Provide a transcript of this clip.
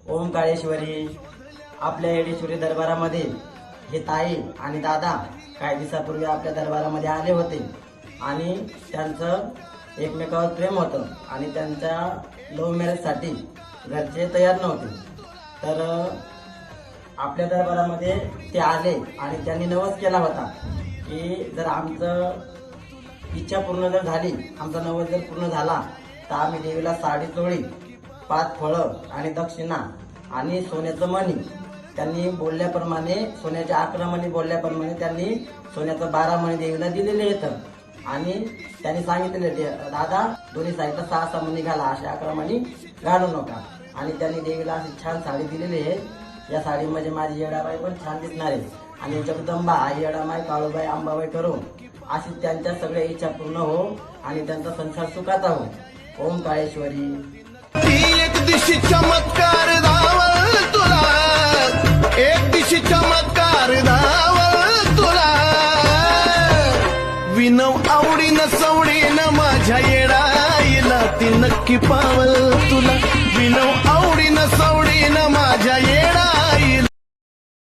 ओम काळेश्वरी आपल्या येडेश्वरी दरबारामध्ये हे ताई आणि दादा काही दिवसापूर्वी आपल्या दरबारामध्ये आले होते आणि त्यांचं एकमेकावर प्रेम होतं आणि त्यांच्या लव्ह मॅरेजसाठी घरचे तयार नव्हते. तर आपल्या दरबारामध्ये ते आले आणि त्यांनी नवस केला होता की जर आमचं इच्छा पूर्ण जर झाली, आमचा नवस जर पूर्ण झाला तर आम्ही देवीला साडी चोळी, 5 फळं आणि दक्षिणा आणि सोन्याचं मणी. त्यांनी बोलल्याप्रमाणे सोन्याच्या 11 मणी बोलल्याप्रमाणे त्यांनी सोन्याचं 12 मणी देवीला दिलेले येतं आणि त्यांनी सांगितलेले दादा दोन्ही साईडला 6 मणी घाला, अशा 11 मणी घालू नका. आणि त्यांनी देवीला अशी छान साडी दिलेली आहे. या साडीमध्ये माझी येडाबाई पण छान दिसणार आहे आणि जगदंबा आई येडामाई काळूबाई अंबाबाई करो अशी त्यांच्या सगळ्या इच्छा पूर्ण हो आणि त्यांचा संसार सुखाचा हो. ओम काळेश्वरी. एक दिवशी चमत्कार धावल तुला, एक दिवशी चमत्कार धावल तुला, विनव आवडीनं सवडीनं माझ्या येडाईला ती नक्की पावल तुला.